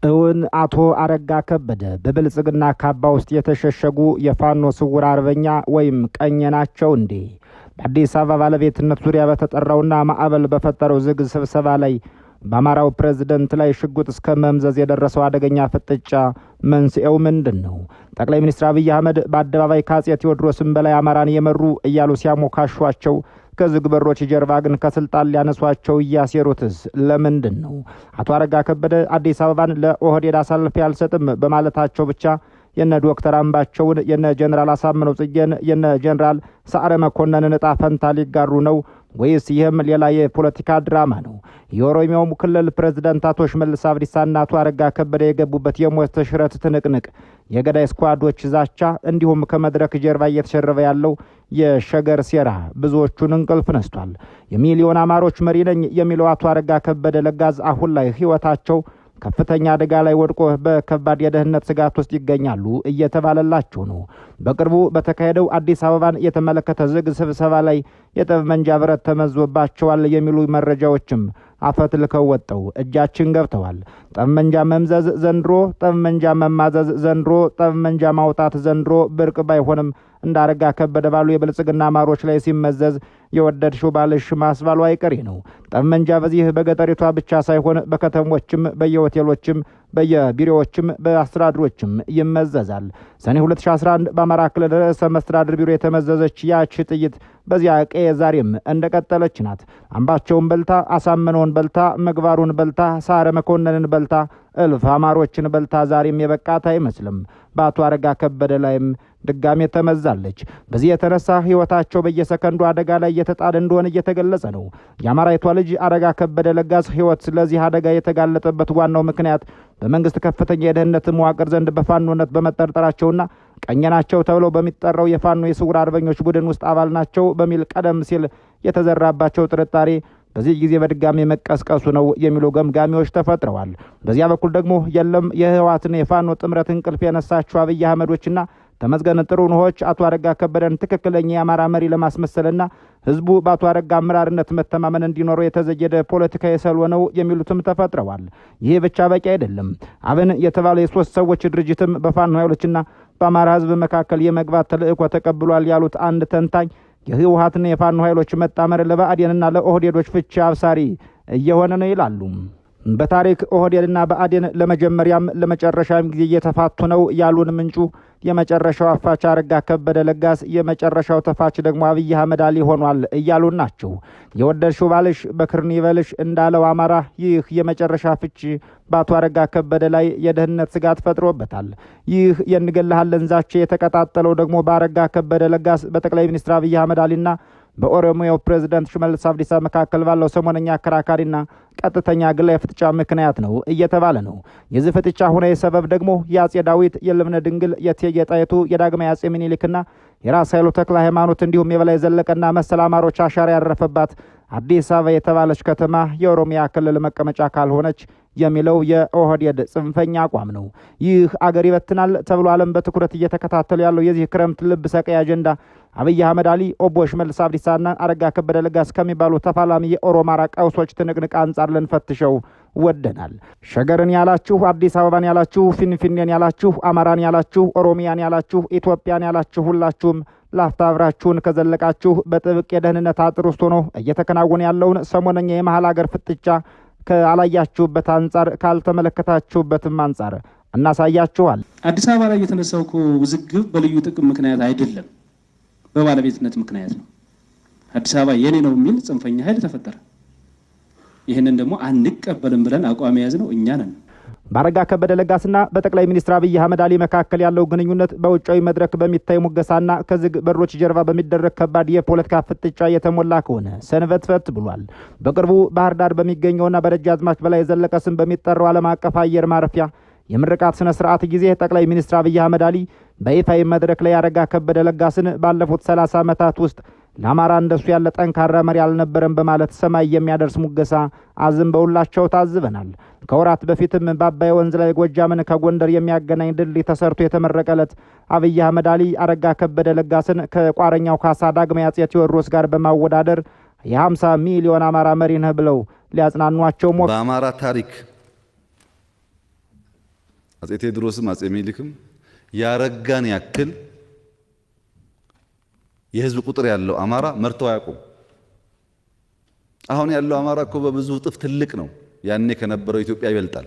እውን አቶ አረጋ ከበደ በብልጽግና ካባ ውስጥ የተሸሸጉ የፋኖ ስውር አርበኛ ወይም ቀኝ ናቸው እንዴ? በአዲስ አበባ ባለቤትነት ዙሪያ በተጠራውና ማዕበል በፈጠረው ዝግ ስብሰባ ላይ በአማራው ፕሬዝዳንት ላይ ሽጉጥ እስከ መምዘዝ የደረሰው አደገኛ ፍጥጫ መንስኤው ምንድን ነው? ጠቅላይ ሚኒስትር አብይ አህመድ በአደባባይ ከአፄ ቴዎድሮስም በላይ አማራን የመሩ እያሉ ሲያሞካሿቸው ከዝግ በሮች ጀርባ ግን ከስልጣን ሊያነሷቸው እያሴሩትስ ለምንድን ነው? አቶ አረጋ ከበደ አዲስ አበባን ለኦህዴድ አሳልፌ አልሰጥም በማለታቸው ብቻ የነ ዶክተር አምባቸውን የነ ጀነራል አሳምነው ጽጌን የነ ጀነራል ሰዓረ መኮንንን ዕጣ ፈንታ ሊጋሩ ነው ወይስ ይህም ሌላ የፖለቲካ ድራማ ነው? የኦሮሚያው ክልል ፕሬዝዳንት አቶ ሽመልስ አብዲሳና አቶ አረጋ ከበደ የገቡበት የሞት ሽረት ትንቅንቅ፣ የገዳይ ስኳዶች ዛቻ እንዲሁም ከመድረክ ጀርባ እየተሸረበ ያለው የሸገር ሴራ ብዙዎቹን እንቅልፍ ነስቷል። የሚሊዮን አማሮች መሪ ነኝ የሚለው አቶ አረጋ ከበደ ለጋዝ አሁን ላይ ህይወታቸው ከፍተኛ አደጋ ላይ ወድቆ በከባድ የደህንነት ስጋት ውስጥ ይገኛሉ እየተባለላቸው ነው። በቅርቡ በተካሄደው አዲስ አበባን የተመለከተ ዝግ ስብሰባ ላይ የጠመንጃ ብረት ተመዞባቸዋል የሚሉ መረጃዎችም አፈትልከው ወጣው እጃችን ገብተዋል። ጠመንጃ መምዘዝ ዘንድሮ፣ ጠመንጃ መማዘዝ ዘንድሮ፣ ጠመንጃ ማውጣት ዘንድሮ ብርቅ ባይሆንም እንዳረጋ ከበደ ባሉ የብልጽግና አማሮች ላይ ሲመዘዝ የወደድሽው ባልሽ ማስባሉ አይቀሬ ነው። ጠመንጃ በዚህ በገጠሪቷ ብቻ ሳይሆን በከተሞችም በየሆቴሎችም በየቢሮዎችም በአስተዳድሮችም ይመዘዛል። ሰኔ 2011 በአማራ ክልል ርዕሰ መስተዳድር ቢሮ የተመዘዘች ያች ጥይት በዚያ ቀየ ዛሬም እንደቀጠለች ናት። አምባቸውን በልታ፣ አሳምነውን በልታ፣ ምግባሩን በልታ፣ ሰዓረ መኮንንን በልታ፣ እልፍ አማሮችን በልታ ዛሬም የበቃት አይመስልም። በአቶ አረጋ ከበደ ላይም ድጋሜ ተመዛለች። በዚህ የተነሳ ህይወታቸው በየሰከንዱ አደጋ ላይ እየተጣለ እንደሆነ እየተገለጸ ነው። የአማራይቷ ልጅ አረጋ ከበደ ለጋስ ህይወት ለዚህ አደጋ የተጋለጠበት ዋናው ምክንያት በመንግስት ከፍተኛ የደህንነት መዋቅር ዘንድ በፋኖነት በመጠርጠራቸውና ቀኝ ናቸው ተብለው በሚጠራው የፋኖ የስውር አርበኞች ቡድን ውስጥ አባል ናቸው በሚል ቀደም ሲል የተዘራባቸው ጥርጣሬ በዚህ ጊዜ በድጋሚ መቀስቀሱ ነው የሚሉ ገምጋሚዎች ተፈጥረዋል። በዚያ በኩል ደግሞ የለም የህወሓትን የፋኖ ጥምረት እንቅልፍ የነሳቸው አብይ አህመዶችና ተመስገን ጥሩነሆች አቶ አረጋ ከበደን ትክክለኛ የአማራ መሪ ለማስመሰልና ህዝቡ በአቶ አረጋ አመራርነት መተማመን እንዲኖረው የተዘየደ ፖለቲካ የሰልወ ነው የሚሉትም ተፈጥረዋል። ይህ ብቻ በቂ አይደለም። አብን የተባለ የሶስት ሰዎች ድርጅትም በፋኖ ኃይሎችና በአማራ ህዝብ መካከል የመግባት ተልእኮ ተቀብሏል ያሉት አንድ ተንታኝ የህወሓትና የፋኖ ኃይሎች መጣመር ለብአዴንና ለኦህዴዶች ፍቺ አብሳሪ እየሆነ ነው ይላሉ። በታሪክ ኦህዴድና ብአዴን ለመጀመሪያም ለመጨረሻም ጊዜ እየተፋቱ ነው ያሉን ምንጩ የመጨረሻው አፋች አረጋ ከበደ ለጋስ፣ የመጨረሻው ተፋች ደግሞ አብይ አህመድ አሊ ሆኗል እያሉ ናቸው። የወደድሽው ባልሽ በክርኒ ይበልሽ እንዳለው አማራ ይህ የመጨረሻ ፍቺ በአቶ አረጋ ከበደ ላይ የደህንነት ስጋት ፈጥሮበታል። ይህ የንገልሃለን ዛቻ የተቀጣጠለው ደግሞ በአረጋ ከበደ ለጋስ በጠቅላይ ሚኒስትር አብይ አህመድ አሊና በኦሮሚያው ፕሬዝዳንት ሽመልስ አብዲሳ መካከል ባለው ሰሞነኛ አከራካሪና ቀጥተኛ ግላዊ ፍጥጫ ምክንያት ነው እየተባለ ነው። የዚህ ፍጥጫ ሁኔ ሰበብ ደግሞ የአጼ ዳዊት፣ የልብነ ድንግል፣ የእቴጌ ጣይቱ፣ የዳግማዊ አጼ ምኒልክና የራስ ኃይሉ ተክለ ሃይማኖት እንዲሁም የበላይ ዘለቀና መሰል አማሮች አሻራ ያረፈባት አዲስ አበባ የተባለች ከተማ የኦሮሚያ ክልል መቀመጫ ካልሆነች የሚለው የኦህዴድ ጽንፈኛ አቋም ነው። ይህ አገር ይበትናል ተብሎ ዓለም በትኩረት እየተከታተሉ ያለው የዚህ ክረምት ልብ ሰቀይ አጀንዳ አብይ አህመድ አሊ፣ ኦቦ ሽመልስ አብዲሳና አረጋ ከበደ ለጋስ ከሚባሉ ተፋላሚ የኦሮማራ ቀውሶች ትንቅንቅ አንጻር ልንፈትሸው ወደናል። ሸገርን ያላችሁ፣ አዲስ አበባን ያላችሁ፣ ፊንፊኔን ያላችሁ፣ አማራን ያላችሁ፣ ኦሮሚያን ያላችሁ፣ ኢትዮጵያን ያላችሁ ሁላችሁም ላፍታ አብራችሁን ከዘለቃችሁ በጥብቅ የደህንነት አጥር ውስጥ ሆኖ እየተከናወነ ያለውን ሰሞነኛ የመሀል ሀገር ፍጥጫ ካላያችሁበት አንጻር ካልተመለከታችሁበትም አንጻር እናሳያችኋል። አዲስ አበባ ላይ የተነሳው ውዝግብ በልዩ ጥቅም ምክንያት አይደለም፣ በባለቤትነት ምክንያት ነው። አዲስ አበባ የኔ ነው የሚል ጽንፈኛ ኃይል ተፈጠረ። ይህንን ደግሞ አንቀበልም ብለን አቋም የያዝነው እኛ ነን። በአረጋ ከበደ ለጋስና በጠቅላይ ሚኒስትር አብይ አህመድ አሊ መካከል ያለው ግንኙነት በውጫዊ መድረክ በሚታይ ሙገሳና ከዝግ በሮች ጀርባ በሚደረግ ከባድ የፖለቲካ ፍጥጫ የተሞላ ከሆነ ሰንበትበት ብሏል። በቅርቡ ባህር ዳር በሚገኘውና በደጃዝማች በላይ ዘለቀ ስም በሚጠራው ዓለም አቀፍ አየር ማረፊያ የምርቃት ስነ ስርዓት ጊዜ ጠቅላይ ሚኒስትር አብይ አህመድ አሊ በይፋዊ መድረክ ላይ አረጋ ከበደ ለጋስን ባለፉት 30 ዓመታት ውስጥ ለአማራ እንደሱ ያለ ጠንካራ መሪ አልነበረም በማለት ሰማይ የሚያደርስ ሙገሳ አዝንበውላቸው ታዝበናል። ከወራት በፊትም በአባይ ወንዝ ላይ ጎጃምን ከጎንደር የሚያገናኝ ድልድይ ተሰርቶ የተመረቀለት አብይ አህመድ አሊ አረጋ ከበደ ለጋስን ከቋረኛው ካሳ ዳግማዊ አጼ ቴዎድሮስ ጋር በማወዳደር የ50 ሚሊዮን አማራ መሪ ነህ ብለው ሊያጽናኗቸው በአማራ ታሪክ አጼ ቴዎድሮስም አጼ ሚኒሊክም ያረጋን ያክል የህዝብ ቁጥር ያለው አማራ መርተው አያውቁም። አሁን ያለው አማራ እኮ በብዙ እጥፍ ትልቅ ነው። ያኔ ከነበረው ኢትዮጵያ ይበልጣል።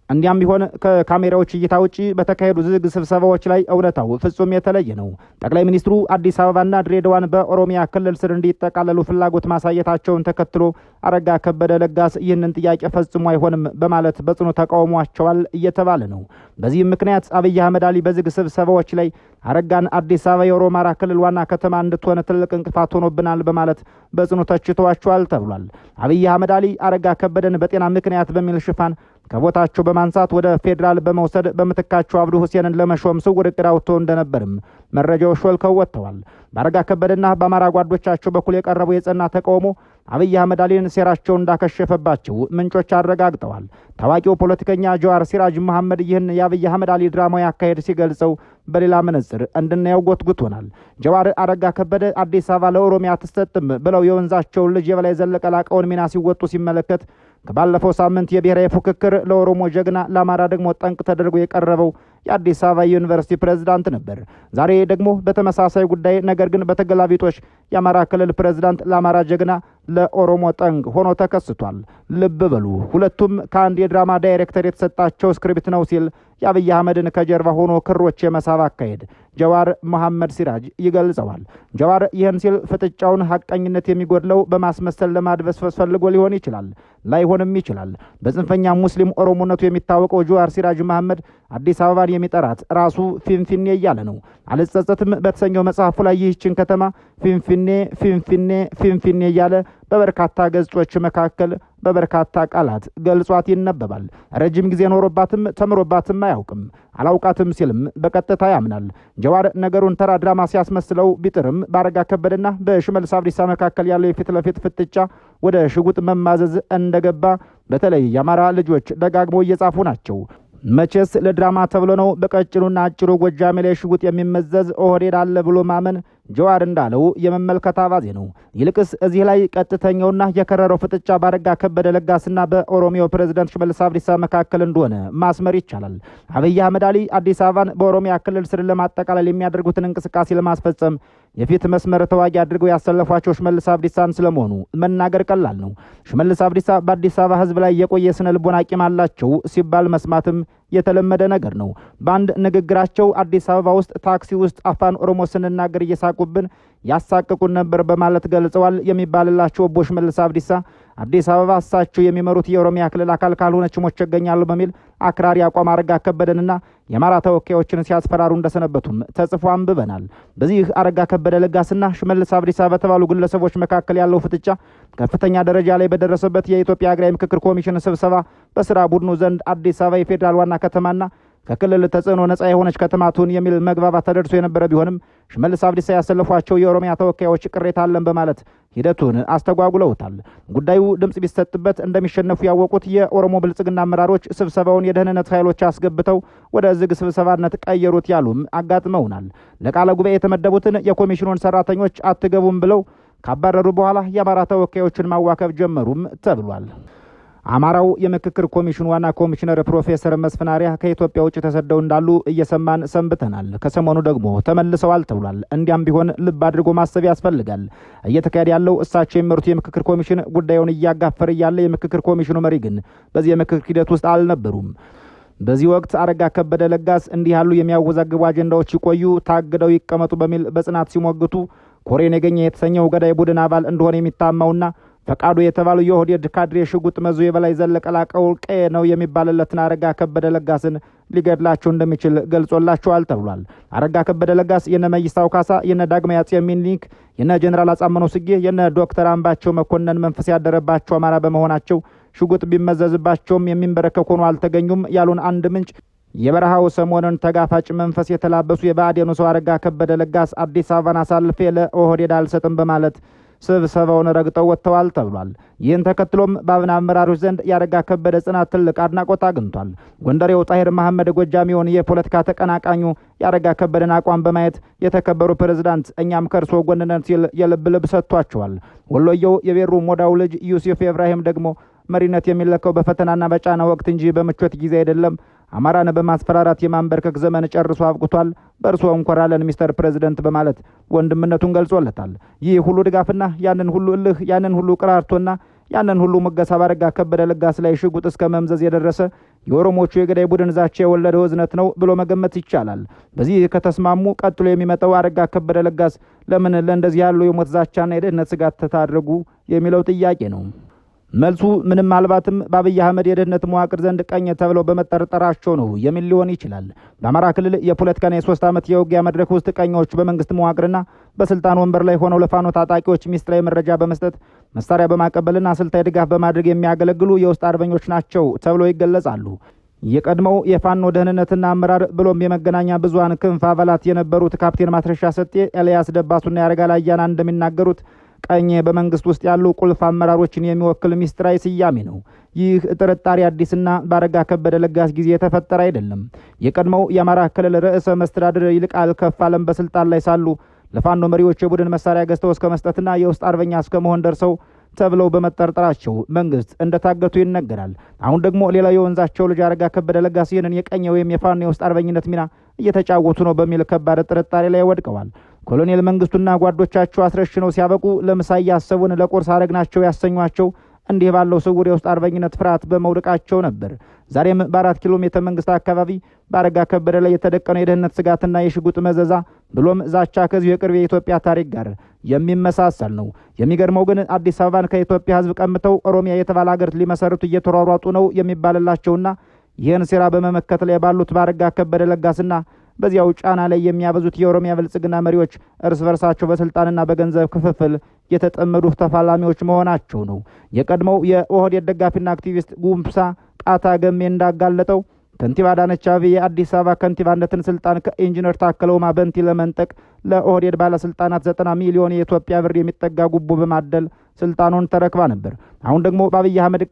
እንዲያም ቢሆን ከካሜራዎች እይታ ውጪ በተካሄዱ ዝግ ስብሰባዎች ላይ እውነታው ፍጹም የተለየ ነው። ጠቅላይ ሚኒስትሩ አዲስ አበባና ድሬዳዋን በኦሮሚያ ክልል ስር እንዲጠቃለሉ ፍላጎት ማሳየታቸውን ተከትሎ አረጋ ከበደ ለጋስ ይህንን ጥያቄ ፈጽሞ አይሆንም በማለት በጽኑ ተቃውሟቸዋል እየተባለ ነው። በዚህም ምክንያት አብይ አህመድ አሊ በዝግ ስብሰባዎች ላይ አረጋን አዲስ አበባ የኦሮሚያ ክልል ዋና ከተማ እንድትሆን ትልቅ እንቅፋት ሆኖብናል በማለት በጽኑ ተችተዋቸዋል ተብሏል። አብይ አህመድ አሊ አረጋ ከበደን በጤና ምክንያት በሚል ሽፋን ከቦታቸው በማንሳት ወደ ፌዴራል በመውሰድ በምትካቸው አብዱ ሁሴንን ለመሾም ስውር እቅድ አውጥተው እንደነበርም መረጃዎች ሾልከው ወጥተዋል። በአረጋ ከበደና በአማራ ጓዶቻቸው በኩል የቀረበው የጸና ተቃውሞ አብይ አህመድ አሊን ሴራቸው እንዳከሸፈባቸው ምንጮች አረጋግጠዋል። ታዋቂው ፖለቲከኛ ጀዋር ሲራጅ መሐመድ ይህን የአብይ አህመድ አሊ ድራማዊ አካሄድ ሲገልጸው በሌላ መነጽር እንድናየው ጎትጉቶናል። ጀዋር አረጋ ከበደ አዲስ አበባ ለኦሮሚያ አትሰጥም ብለው የወንዛቸውን ልጅ የበላይ ዘለቀ ላቀውን ሚና ሲወጡ ሲመለከት ከባለፈው ሳምንት የብሔራዊ ፉክክር ለኦሮሞ ጀግና ለአማራ ደግሞ ጠንቅ ተደርጎ የቀረበው የአዲስ አበባ ዩኒቨርሲቲ ፕሬዝዳንት ነበር። ዛሬ ደግሞ በተመሳሳይ ጉዳይ ነገር ግን በተገላቢጦሽ የአማራ ክልል ፕሬዝዳንት ለአማራ ጀግና ለኦሮሞ ጠንቅ ሆኖ ተከስቷል። ልብ በሉ፣ ሁለቱም ከአንድ የድራማ ዳይሬክተር የተሰጣቸው ስክሪፕት ነው ሲል የአብይ አህመድን ከጀርባ ሆኖ ክሮች የመሳብ አካሄድ ጀዋር መሐመድ ሲራጅ ይገልጸዋል። ጀዋር ይህን ሲል ፍጥጫውን ሐቀኝነት የሚጎድለው በማስመሰል ለማድበስበስ ፈልጎ ሊሆን ይችላል፣ ላይሆንም ይችላል። በጽንፈኛ ሙስሊም ኦሮሞነቱ የሚታወቀው ጀዋር ሲራጅ መሐመድ አዲስ አበባን የሚጠራት ራሱ ፊንፊኔ እያለ ነው። አልጸጸትም በተሰኘው መጽሐፉ ላይ ይህችን ከተማ ፊንፊኔ ፊንፊኔ ፊንፊኔ እያለ በበርካታ ገጾች መካከል በበርካታ ቃላት ገልጿት ይነበባል። ረጅም ጊዜ ኖሮባትም ተምሮባትም አያውቅም። አላውቃትም ሲልም በቀጥታ ያምናል። ጀዋር ነገሩን ተራ ድራማ ሲያስመስለው ቢጥርም በአረጋ ከበደና በሽመልስ አብዲሳ መካከል ያለው የፊት ለፊት ፍጥጫ ወደ ሽጉጥ መማዘዝ እንደገባ በተለይ የአማራ ልጆች ደጋግሞ እየጻፉ ናቸው። መቼስ ለድራማ ተብሎ ነው በቀጭኑና አጭሩ ጎጃሜ ላይ ሽጉጥ የሚመዘዝ ኦህዴድ አለ ብሎ ማመን ጀዋር እንዳለው የመመልከት አባዜ ነው። ይልቅስ እዚህ ላይ ቀጥተኛውና የከረረው ፍጥጫ ባረጋ ከበደ ለጋስና በኦሮሚያው ፕሬዝዳንት ሽመልስ አብዲሳ መካከል እንደሆነ ማስመር ይቻላል። አብይ አህመድ አሊ አዲስ አበባን በኦሮሚያ ክልል ስር ለማጠቃለል የሚያደርጉትን እንቅስቃሴ ለማስፈጸም የፊት መስመር ተዋጊ አድርገው ያሰለፏቸው ሽመልስ አብዲሳን ስለመሆኑ መናገር ቀላል ነው። ሽመልስ አብዲሳ በአዲስ አበባ ሕዝብ ላይ የቆየ ስነ ልቦና ቂም አላቸው ሲባል መስማትም የተለመደ ነገር ነው። በአንድ ንግግራቸው አዲስ አበባ ውስጥ ታክሲ ውስጥ አፋን ኦሮሞ ስንናገር እየሳቁብን ያሳቅቁን ነበር በማለት ገልጸዋል የሚባልላቸው ኦቦ ሽመልስ አብዲሳ አዲስ አበባ እሳቸው የሚመሩት የኦሮሚያ ክልል አካል ካልሆነች ሞቼ እገኛለሁ በሚል አክራሪ አቋም አረጋ ከበደንና የአማራ ተወካዮችን ሲያስፈራሩ እንደሰነበቱም ተጽፎ አንብበናል። በዚህ አረጋ ከበደ ለጋስና ሽመልስ አብዲሳ በተባሉ ግለሰቦች መካከል ያለው ፍጥጫ ከፍተኛ ደረጃ ላይ በደረሰበት የኢትዮጵያ ሀገራዊ ምክክር ኮሚሽን ስብሰባ በስራ ቡድኑ ዘንድ አዲስ አበባ የፌዴራል ዋና ከተማና ከክልል ተጽዕኖ ነጻ የሆነች ከተማቱን የሚል መግባባት ተደርሶ የነበረ ቢሆንም ሽመልስ አብዲሳ ያሰለፏቸው የኦሮሚያ ተወካዮች ቅሬታ አለን በማለት ሂደቱን አስተጓጉለውታል። ጉዳዩ ድምጽ ቢሰጥበት እንደሚሸነፉ ያወቁት የኦሮሞ ብልጽግና አመራሮች ስብሰባውን የደህንነት ኃይሎች አስገብተው ወደ ዝግ ስብሰባነት ቀየሩት ያሉም አጋጥመውናል። ለቃለ ጉባኤ የተመደቡትን የኮሚሽኑን ሰራተኞች አትገቡም ብለው ካባረሩ በኋላ የአማራ ተወካዮችን ማዋከብ ጀመሩም ተብሏል። አማራው የምክክር ኮሚሽኑ ዋና ኮሚሽነር ፕሮፌሰር መስፍን አርአያ ከኢትዮጵያ ውጭ ተሰደው እንዳሉ እየሰማን ሰንብተናል። ከሰሞኑ ደግሞ ተመልሰዋል ተብሏል። እንዲያም ቢሆን ልብ አድርጎ ማሰብ ያስፈልጋል። እየተካሄደ ያለው እሳቸው የሚመሩት የምክክር ኮሚሽን ጉዳዩን እያጋፈረ ያለ የምክክር ኮሚሽኑ መሪ ግን በዚህ የምክክር ሂደት ውስጥ አልነበሩም። በዚህ ወቅት አረጋ ከበደ ለጋስ እንዲህ ያሉ የሚያወዛግቡ አጀንዳዎች ይቆዩ፣ ታግደው ይቀመጡ በሚል በጽናት ሲሞግቱ ኮሬን የገኘ የተሰኘው ገዳይ ቡድን አባል እንደሆነ የሚታማውና ፈቃዱ የተባለው የኦህዴድ ካድሬ ሽጉጥ መዞ የበላይ ዘለቀ ላቀው ቀየ ነው የሚባልለትን አረጋ ከበደ ለጋስን ሊገድላቸው እንደሚችል ገልጾላቸዋል ተብሏል። አረጋ ከበደ ለጋስ የነ መይሳው ካሳ፣ የነ ዳግማዊ አፄ ሚኒሊክ፣ የነ ጀነራል አጻምነው ጽጌ፣ የነ ዶክተር አምባቸው መኮንን መንፈስ ያደረባቸው አማራ በመሆናቸው ሽጉጥ ቢመዘዝባቸውም የሚንበረከኩ ሆነው አልተገኙም ያሉን አንድ ምንጭ የበረሃው ሰሞኑን ተጋፋጭ መንፈስ የተላበሱ የብአዴኑ ሰው አረጋ ከበደ ለጋስ አዲስ አበባን አሳልፌ ለኦህዴድ አልሰጥም በማለት ስብሰባውን ረግጠው ወጥተዋል ተብሏል። ይህን ተከትሎም በአብን አመራሮች ዘንድ ያረጋ ከበደ ጽናት ትልቅ አድናቆት አግኝቷል። ጎንደሬው ጣሂር መሐመድ ጎጃሚውን የፖለቲካ ተቀናቃኙ ያረጋ ከበደን አቋም በማየት የተከበሩ ፕሬዝዳንት እኛም ከርሶ ጎን ነን ሲል የልብ ልብ ሰጥቷቸዋል። ወሎየው የቤሩ ሞዳው ልጅ ዩሱፍ ኢብራሂም ደግሞ መሪነት የሚለካው በፈተናና በጫና ወቅት እንጂ በምቾት ጊዜ አይደለም፣ አማራን በማስፈራራት የማንበርከክ ዘመን ጨርሶ አብቅቷል፣ በእርስዎ እንኮራለን ሚስተር ፕሬዝደንት በማለት ወንድምነቱን ገልጾለታል። ይህ ሁሉ ድጋፍና ያንን ሁሉ እልህ ያንን ሁሉ ቅራርቶና ያንን ሁሉ ሙገሳ ባረጋ ከበደ ለጋስ ላይ ሽጉጥ እስከ መምዘዝ የደረሰ የኦሮሞቹ የገዳይ ቡድን ዛቻ የወለደው እዝነት ነው ብሎ መገመት ይቻላል። በዚህ ከተስማሙ ቀጥሎ የሚመጣው አረጋ ከበደ ለጋስ ለምን ለእንደዚህ ያለው የሞት ዛቻና የደህንነት ስጋት ተታደረጉ የሚለው ጥያቄ ነው። መልሱ ምንም አልባትም በአብይ አህመድ የደህንነት መዋቅር ዘንድ ቀኝ ተብለው በመጠርጠራቸው ነው የሚል ሊሆን ይችላል። በአማራ ክልል የፖለቲካና የ3 ዓመት የውጊያ መድረክ ውስጥ ቀኞች በመንግስት መዋቅርና በስልጣን ወንበር ላይ ሆነው ለፋኖ ታጣቂዎች ሚስጥራዊ መረጃ በመስጠት መሳሪያ በማቀበልና ስልታዊ ድጋፍ በማድረግ የሚያገለግሉ የውስጥ አርበኞች ናቸው ተብለው ይገለጻሉ። የቀድሞው የፋኖ ደህንነትና አመራር ብሎም የመገናኛ ብዙሃን ክንፍ አባላት የነበሩት ካፕቴን ማስረሻ ሰጤ፣ ኤልያስ ደባሱና ያረጋል አያና እንደሚናገሩት ቀኝ በመንግስት ውስጥ ያሉ ቁልፍ አመራሮችን የሚወክል ሚስጥራዊ ስያሜ ነው። ይህ ጥርጣሬ አዲስና ባረጋ ከበደ ለጋስ ጊዜ የተፈጠረ አይደለም። የቀድሞው የአማራ ክልል ርዕሰ መስተዳድር ይልቃል ከፋለም በስልጣን ላይ ሳሉ ለፋኖ መሪዎች የቡድን መሳሪያ ገዝተው እስከ መስጠትና የውስጥ አርበኛ እስከ መሆን ደርሰው ተብለው በመጠርጠራቸው መንግስት እንደታገቱ ይነገራል። አሁን ደግሞ ሌላው የወንዛቸው ልጅ አረጋ ከበደ ለጋስ ይህንን የቀኝ ወይም የፋኖ የውስጥ አርበኝነት ሚና እየተጫወቱ ነው በሚል ከባድ ጥርጣሬ ላይ ወድቀዋል። ኮሎኔል መንግስቱና ጓዶቻቸው አስረሽነው ሲያበቁ ለምሳ ያሰቡን ለቁርስ አረግናቸው ያሰኟቸው እንዲህ ባለው ስውር የውስጥ አርበኝነት ፍርሃት በመውደቃቸው ነበር። ዛሬም በ4 ኪሎ ሜትር መንግስት አካባቢ በአረጋ ከበደ ላይ የተደቀነው የደህንነት ስጋትና የሽጉጥ መዘዛ ብሎም ዛቻ ከዚሁ የቅርብ የኢትዮጵያ ታሪክ ጋር የሚመሳሰል ነው። የሚገርመው ግን አዲስ አበባን ከኢትዮጵያ ህዝብ ቀምተው ኦሮሚያ የተባለ ሀገር ሊመሰርቱ እየተሯሯጡ ነው የሚባልላቸውና ይህን ሴራ በመመከት ላይ ባሉት በአረጋ ከበደ ለጋስና በዚያው ጫና ላይ የሚያበዙት የኦሮሚያ ብልጽግና መሪዎች እርስ በርሳቸው በስልጣንና በገንዘብ ክፍፍል የተጠመዱ ተፋላሚዎች መሆናቸው ነው። የቀድሞው የኦህዴድ ደጋፊና አክቲቪስት ጉምሳ ቃታ ገሜ እንዳጋለጠው ከንቲባ አዳነች አቤቤ የአዲስ አበባ ከንቲባነትን ስልጣን ከኢንጂነር ታከለ ኡማ በንቲ ለመንጠቅ ለኦህዴድ ባለስልጣናት 90 ሚሊዮን የኢትዮጵያ ብር የሚጠጋ ጉቦ በማደል ስልጣኑን ተረክባ ነበር። አሁን ደግሞ በአብይ አህመድ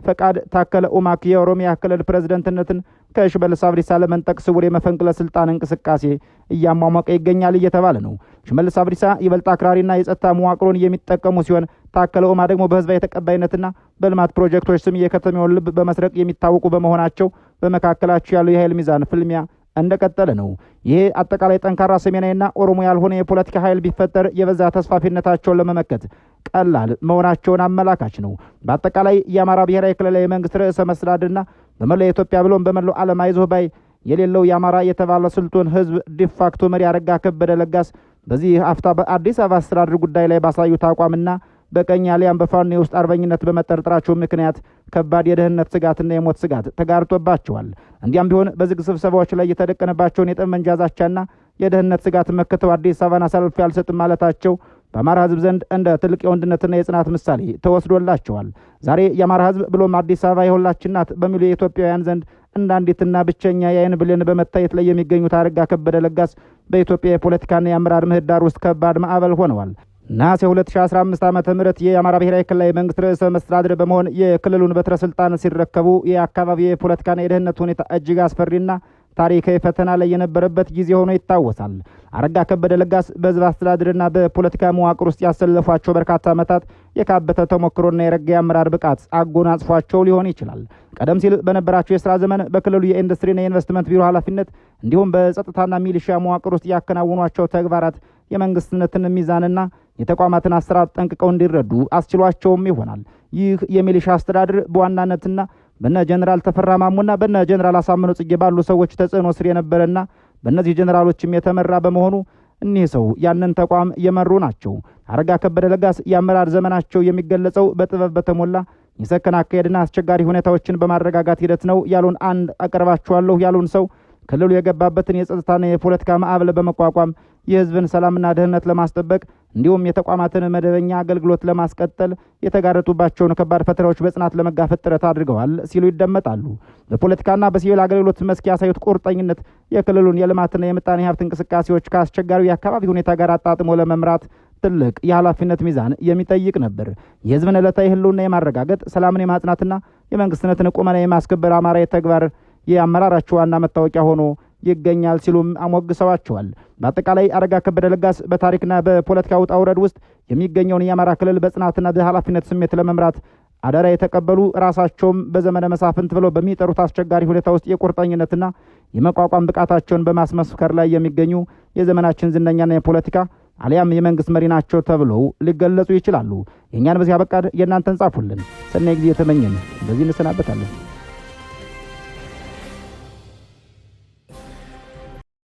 ፈቃድ ታከለ ኡማ የኦሮሚያ ክልል ፕሬዝዳንትነትን ከሽመልስ አብዲሳ ለመንጠቅ ስውር የመፈንቅለ ስልጣን እንቅስቃሴ እያሟሟቀ ይገኛል እየተባለ ነው። ሽመልስ አብዲሳ ይበልጥ አክራሪና የጸጥታ መዋቅሩን የሚጠቀሙ ሲሆን ታከለ ኡማ ደግሞ በህዝባዊ ተቀባይነትና በልማት ፕሮጀክቶች ስም የከተማውን ልብ በመስረቅ የሚታወቁ በመሆናቸው በመካከላቸው ያለው የኃይል ሚዛን ፍልሚያ እንደቀጠለ ነው። ይሄ አጠቃላይ ጠንካራ ሰሜናዊና ኦሮሞ ያልሆነ የፖለቲካ ኃይል ቢፈጠር የበዛ ተስፋፊነታቸውን ለመመከት ቀላል መሆናቸውን አመላካች ነው። በአጠቃላይ የአማራ ብሔራዊ ክልላዊ መንግስት ርዕሰ መስተዳድርና በመላው ኢትዮጵያ ብሎም በመላው ዓለም አይዞህ ባይ የሌለው የአማራ የተባለ ስልጡን ህዝብ ዲፋክቶ መሪ አረጋ ከበደ ለጋስ በዚህ አፍታ በአዲስ አበባ አስተዳደር ጉዳይ ላይ ባሳዩት አቋምና በቀኝ አሊያም በፋኖ የውስጥ አርበኝነት በመጠርጠራቸው ምክንያት ከባድ የደህንነት ስጋትና የሞት ስጋት ተጋርጦባቸዋል። እንዲያም ቢሆን በዝግ ስብሰባዎች ላይ የተደቀነባቸውን የጠመንጃ ዛቻና የደህንነት ስጋት መከተው አዲስ አበባን አሳልፌ አልሰጥም ማለታቸው በአማራ ህዝብ ዘንድ እንደ ትልቅ የወንድነትና የጽናት ምሳሌ ተወስዶላቸዋል። ዛሬ የአማራ ህዝብ ብሎም አዲስ አበባ የሁላችን ናት በሚሉ የኢትዮጵያውያን ዘንድ እንደ አንዲትና ብቸኛ የአይን ብሌን በመታየት ላይ የሚገኙት አረጋ ከበደ ለጋስ በኢትዮጵያ የፖለቲካና የአመራር ምህዳር ውስጥ ከባድ ማዕበል ሆነዋል። ነሐሴ 2015 ዓ.ም የአማራ ብሔራዊ ክልላዊ መንግስት ርዕሰ መስተዳድር በመሆን የክልሉን በትረ ስልጣን ሲረከቡ የአካባቢው የፖለቲካና የደህንነት ሁኔታ እጅግ አስፈሪና ታሪካዊ ፈተና ላይ የነበረበት ጊዜ ሆኖ ይታወሳል። አረጋ ከበደ ለጋስ በህዝብ አስተዳደርና በፖለቲካ መዋቅር ውስጥ ያሰለፏቸው በርካታ ዓመታት የካበተ ተሞክሮና የረጋ የአመራር ብቃት አጎናጽፏቸው ሊሆን ይችላል። ቀደም ሲል በነበራቸው የሥራ ዘመን በክልሉ የኢንዱስትሪና የኢንቨስትመንት ቢሮ ኃላፊነት እንዲሁም በጸጥታና ሚሊሺያ መዋቅር ውስጥ ያከናውኗቸው ተግባራት የመንግስትነትን ሚዛንና የተቋማትን አሰራር ጠንቅቀው እንዲረዱ አስችሏቸውም ይሆናል። ይህ የሚሊሻ አስተዳደር በዋናነትና በነ ጀነራል ተፈራ ማሞና በነ ጀነራል አሳምነው ጽጌ ባሉ ሰዎች ተጽዕኖ ስር የነበረና በእነዚህ ጀነራሎችም የተመራ በመሆኑ እኒህ ሰው ያንን ተቋም የመሩ ናቸው። አረጋ ከበደ ለጋስ የአመራር ዘመናቸው የሚገለጸው በጥበብ በተሞላ የሰከነ አካሄድና አስቸጋሪ ሁኔታዎችን በማረጋጋት ሂደት ነው ያሉን አንድ አቀርባቸዋለሁ ያሉን ሰው ክልሉ የገባበትን የጸጥታና የፖለቲካ ማዕበል በመቋቋም የህዝብን ሰላምና ደህንነት ለማስጠበቅ እንዲሁም የተቋማትን መደበኛ አገልግሎት ለማስቀጠል የተጋረጡባቸውን ከባድ ፈተናዎች በጽናት ለመጋፈጥ ጥረት አድርገዋል ሲሉ ይደመጣሉ። በፖለቲካና በሲቪል አገልግሎት መስክ ያሳዩት ቁርጠኝነት የክልሉን የልማትና የምጣኔ ሀብት እንቅስቃሴዎች ከአስቸጋሪው የአካባቢ ሁኔታ ጋር አጣጥሞ ለመምራት ትልቅ የኃላፊነት ሚዛን የሚጠይቅ ነበር። የህዝብን ዕለታዊ ህልውና የማረጋገጥ ሰላምን የማጽናትና የመንግስትነትን ቁመና የማስከበር አማራዊ ተግባር የአመራራቸው ዋና መታወቂያ ሆኖ ይገኛል ሲሉም አሞግሰዋቸዋል። በአጠቃላይ አረጋ ከበደ ለጋስ በታሪክና በፖለቲካ ውጣ ውረድ ውስጥ የሚገኘውን የአማራ ክልል በጽናትና በኃላፊነት ስሜት ለመምራት አደራ የተቀበሉ ራሳቸውም በዘመነ መሳፍንት ብለው በሚጠሩት አስቸጋሪ ሁኔታ ውስጥ የቁርጠኝነትና የመቋቋም ብቃታቸውን በማስመስከር ላይ የሚገኙ የዘመናችን ዝነኛና የፖለቲካ አሊያም የመንግስት መሪ ናቸው ተብለው ሊገለጹ ይችላሉ። የእኛን በዚህ አበቃ። የእናንተን ጻፉልን። ሰናይ ጊዜ የተመኘን በዚህ እንሰናበታለን።